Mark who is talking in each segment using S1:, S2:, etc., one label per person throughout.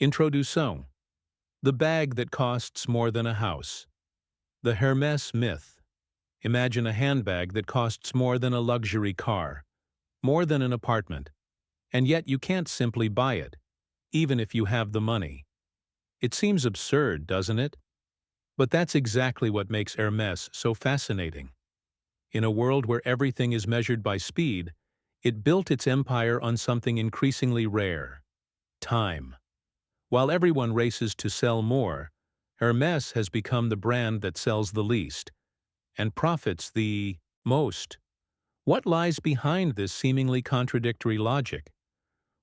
S1: Introduction. The bag that costs more than a house. The Hermès myth. Imagine a handbag that costs more than a luxury car, more than an apartment, and yet you can't simply buy it, even if you have the money. It seems absurd, doesn't it? But that's exactly what makes Hermès so fascinating. In a world where everything is measured by speed, it built its empire on something increasingly rare: time. While everyone races to sell more, Hermès has become the brand that sells the least and profits the most. What lies behind this seemingly contradictory logic?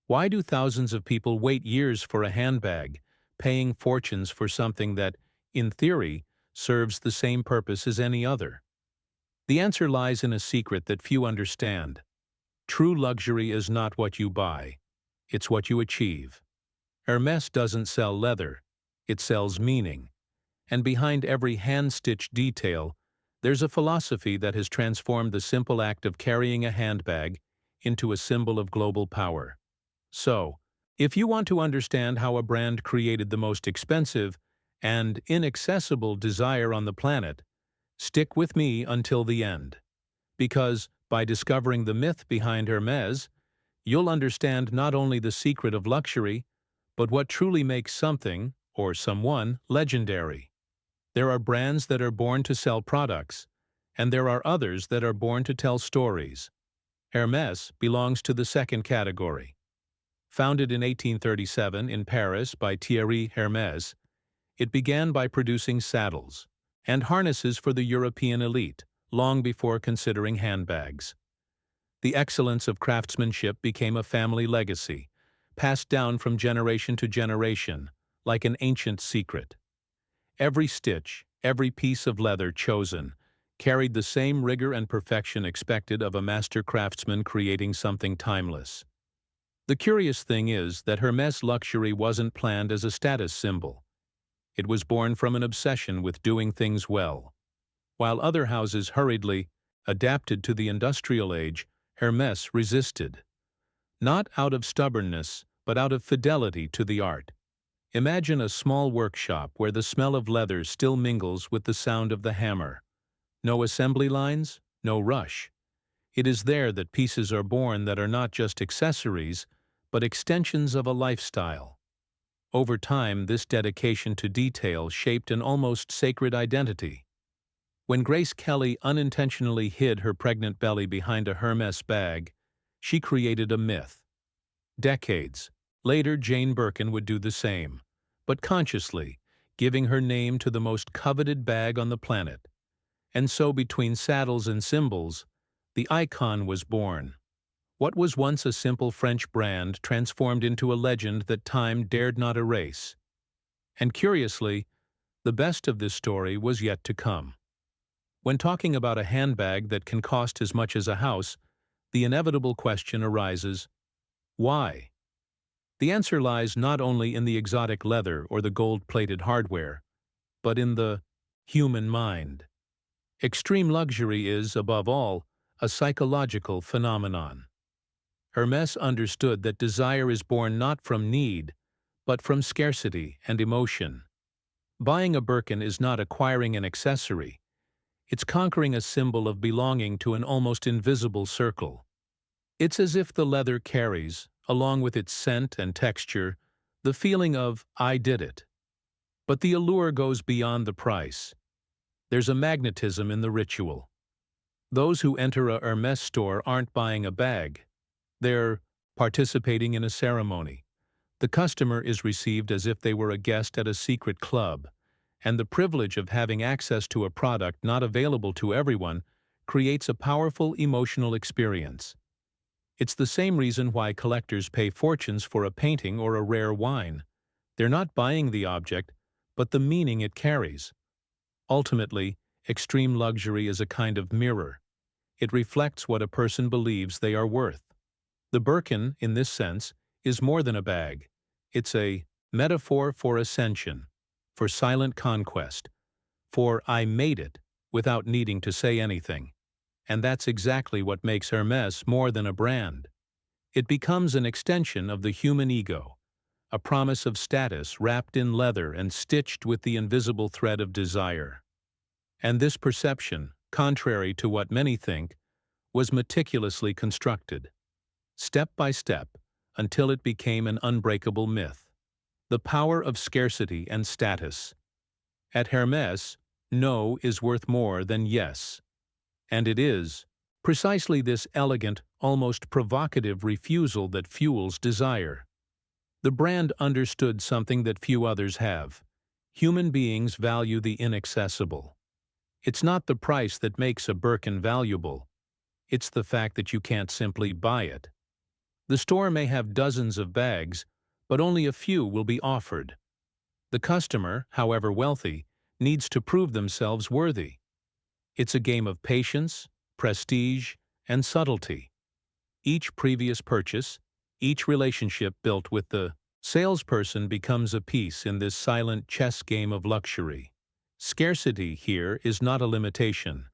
S1: Why do thousands of people wait years for a handbag, paying fortunes for something that, in theory, serves the same purpose as any other? The answer lies in a secret that few understand. True luxury is not what you buy, it's what you achieve. Hermès doesn't sell leather, it sells meaning. And behind every hand-stitched detail, there's a philosophy that has transformed the simple act of carrying a handbag into a symbol of global power. So, if you want to understand how a brand created the most expensive and inaccessible desire on the planet, stick with me until the end. Because, by discovering the myth behind Hermès, you'll understand not only the secret of luxury, but what truly makes something, or someone, legendary. There are brands that are born to sell products, and there are others that are born to tell stories. Hermès belongs to the second category. Founded in 1837 in Paris by Thierry Hermès, it began by producing saddles and harnesses for the European elite, long before considering handbags. The excellence of craftsmanship became a family legacy, passed down from generation to generation, like an ancient secret. Every stitch, every piece of leather chosen, carried the same rigor and perfection expected of a master craftsman creating something timeless. The curious thing is that Hermès luxury wasn't planned as a status symbol. It was born from an obsession with doing things well. While other houses hurriedly adapted to the industrial age, Hermès resisted. Not out of stubbornness, but out of fidelity to the art. Imagine a small workshop where the smell of leather still mingles with the sound of the hammer. No assembly lines, no rush. It is there that pieces are born that are not just accessories, but extensions of a lifestyle. Over time, this dedication to detail shaped an almost sacred identity. When Grace Kelly unintentionally hid her pregnant belly behind a Hermès bag, she created a myth. Decades later, Jane Birkin would do the same, but consciously, giving her name to the most coveted bag on the planet. And so, between saddles and symbols, the icon was born. What was once a simple French brand transformed into a legend that time dared not erase. And curiously, the best of this story was yet to come. When talking about a handbag that can cost as much as a house, the inevitable question arises: why? The answer lies not only in the exotic leather or the gold-plated hardware, but in the human mind. Extreme luxury is, above all, a psychological phenomenon. Hermès understood that desire is born not from need, but from scarcity and emotion. Buying a Birkin is not acquiring an accessory. It's conquering a symbol of belonging to an almost invisible circle. It's as if the leather carries, along with its scent and texture, the feeling of "I did it." But the allure goes beyond the price. There's a magnetism in the ritual. Those who enter a Hermès store aren't buying a bag. They're participating in a ceremony. The customer is received as if they were a guest at a secret club, and the privilege of having access to a product not available to everyone creates a powerful emotional experience. It's the same reason why collectors pay fortunes for a painting or a rare wine. They're not buying the object, but the meaning it carries. Ultimately, extreme luxury is a kind of mirror. It reflects what a person believes they are worth. The Birkin, in this sense, is more than a bag. It's a metaphor for ascension, for silent conquest, for "I made it" without needing to say anything. And that's exactly what makes Hermès more than a brand. It becomes an extension of the human ego, a promise of status wrapped in leather and stitched with the invisible thread of desire. And this perception, contrary to what many think, was meticulously constructed, step by step, until it became an unbreakable myth. The power of scarcity and status. At Hermès, no is worth more than yes. And it is precisely this elegant, almost provocative refusal that fuels desire. The brand understood something that few others have. Human beings value the inaccessible. It's not the price that makes a Birkin valuable. It's the fact that you can't simply buy it. The store may have dozens of bags, but only a few will be offered. The customer, however wealthy, needs to prove themselves worthy. It's a game of patience, prestige, and subtlety. Each previous purchase, each relationship built with the salesperson becomes a piece in this silent chess game of luxury. Scarcity here is not a limitation.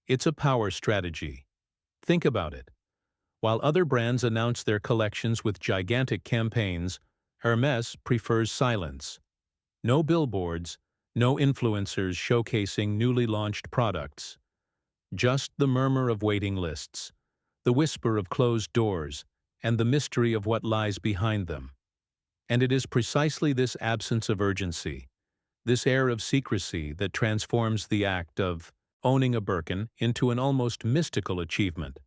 S1: It's a power strategy. Think about it. While other brands announce their collections with gigantic campaigns, Hermès prefers silence. No billboards, no influencers showcasing newly launched products. Just the murmur of waiting lists, the whisper of closed doors, and the mystery of what lies behind them. And it is precisely this absence of urgency, this air of secrecy, that transforms the act of owning a Birkin into an almost mystical achievement.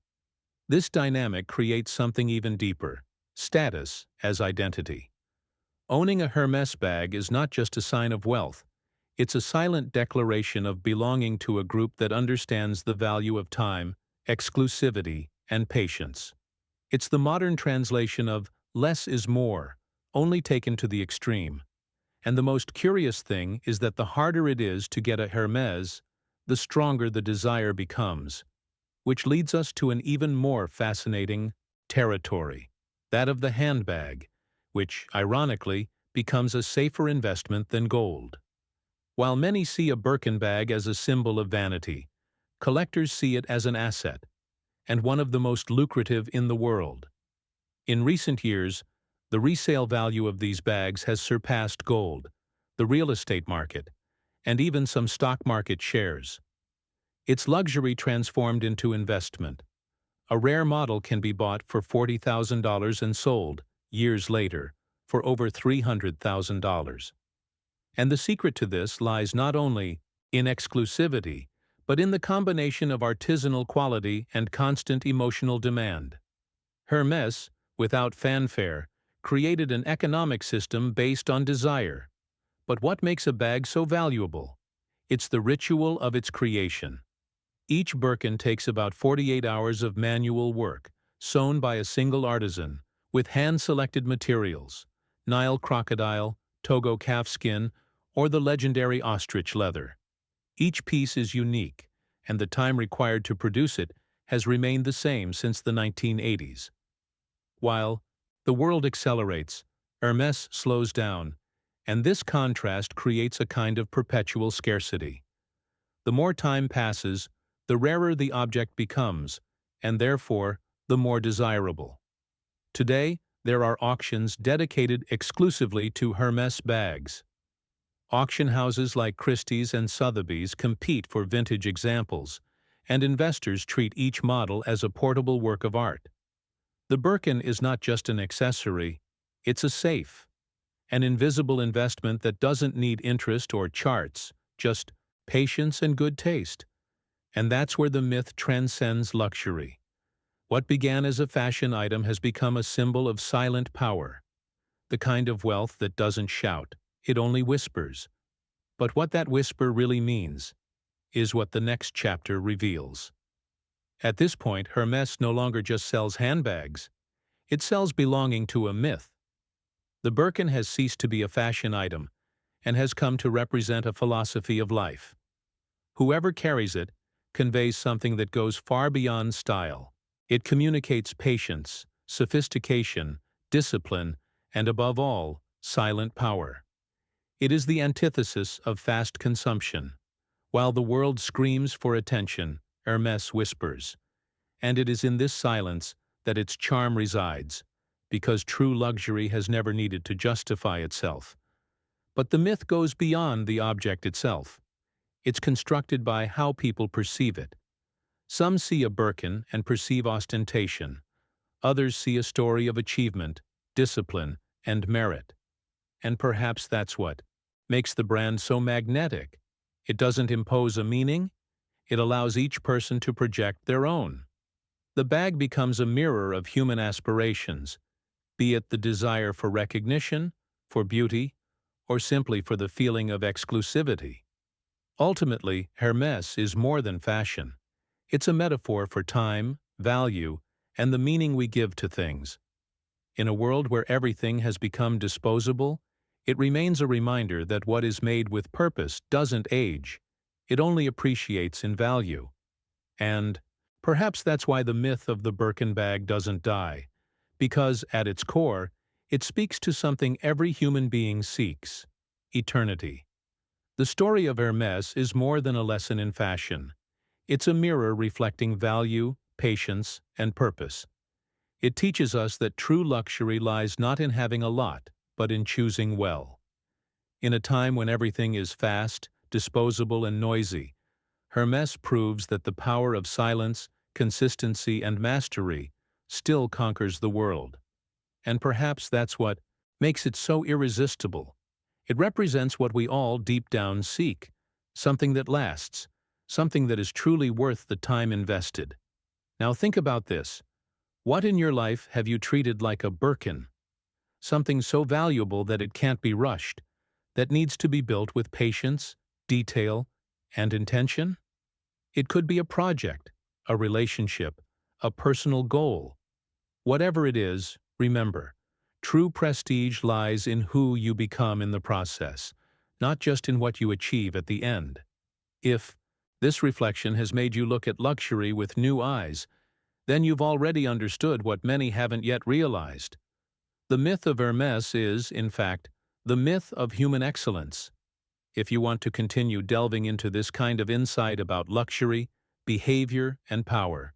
S1: This dynamic creates something even deeper: status as identity. Owning a Hermès bag is not just a sign of wealth. It's a silent declaration of belonging to a group that understands the value of time, exclusivity, and patience. It's the modern translation of less is more, only taken to the extreme. And the most curious thing is that the harder it is to get a Hermès, the stronger the desire becomes. Which leads us to an even more fascinating territory, that of the handbag, which, ironically, becomes a safer investment than gold. While many see a Birkin bag as a symbol of vanity, collectors see it as an asset, and one of the most lucrative in the world. In recent years, the resale value of these bags has surpassed gold, the real estate market, and even some stock market shares. It's luxury transformed into investment. A rare model can be bought for $40,000 and sold, years later, for over $300,000. And the secret to this lies not only in exclusivity, but in the combination of artisanal quality and constant emotional demand. Hermès, without fanfare, created an economic system based on desire. But what makes a bag so valuable? It's the ritual of its creation. Each Birkin takes about 48 hours of manual work, sewn by a single artisan, with hand-selected materials: Nile crocodile, Togo calfskin, or the legendary ostrich leather. Each piece is unique, and the time required to produce it has remained the same since the 1980s. While the world accelerates, Hermès slows down, and this contrast creates a kind of perpetual scarcity. The more time passes, the rarer the object becomes, and therefore the more desirable. Today, there are auctions dedicated exclusively to Hermès bags. Auction houses like Christie's and Sotheby's compete for vintage examples, and investors treat each model as a portable work of art. The Birkin is not just an accessory, it's a safe, an invisible investment that doesn't need interest or charts, just patience and good taste. And that's where the myth transcends luxury. What began as a fashion item has become a symbol of silent power, the kind of wealth that doesn't shout, it only whispers. But what that whisper really means is what the next chapter reveals. At this point, Hermès no longer just sells handbags, it sells belonging to a myth. The Birkin has ceased to be a fashion item and has come to represent a philosophy of life. Whoever carries it conveys something that goes far beyond style. It communicates patience, sophistication, discipline, and above all, silent power. It is the antithesis of fast consumption. While the world screams for attention, Hermès whispers. And it is in this silence that its charm resides, because true luxury has never needed to justify itself. But the myth goes beyond the object itself. It's constructed by how people perceive it. Some see a Birkin and perceive ostentation. Others see a story of achievement, discipline, and merit. And perhaps that's what makes the brand so magnetic. It doesn't impose a meaning, it allows each person to project their own. The bag becomes a mirror of human aspirations, be it the desire for recognition, for beauty, or simply for the feeling of exclusivity. Ultimately, Hermès is more than fashion. It's a metaphor for time, value, and the meaning we give to things. In a world where everything has become disposable, it remains a reminder that what is made with purpose doesn't age. It only appreciates in value. And perhaps that's why the myth of the Birkin bag doesn't die, because at its core, it speaks to something every human being seeks: eternity. The story of Hermès is more than a lesson in fashion. It's a mirror reflecting value, patience, and purpose. It teaches us that true luxury lies not in having a lot, but in choosing well. In a time when everything is fast, disposable, and noisy, Hermès proves that the power of silence, consistency, and mastery still conquers the world. And perhaps that's what makes it so irresistible. It represents what we all deep down seek: something that lasts, something that is truly worth the time invested. Now think about this. What in your life have you treated like a Birkin? Something so valuable that it can't be rushed, that needs to be built with patience, detail, and intention? It could be a project, a relationship, a personal goal. Whatever it is, remember, true prestige lies in who you become in the process, not just in what you achieve at the end. If this reflection has made you look at luxury with new eyes, then you've already understood what many haven't yet realized. The myth of Hermès is, in fact, the myth of human excellence. If you want to continue delving into this kind of insight about luxury, behavior, and power,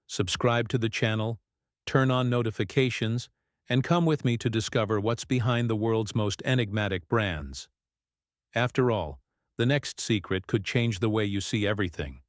S1: subscribe to the channel, turn on notifications, and come with me to discover what's behind the world's most enigmatic brands. After all, the next secret could change the way you see everything.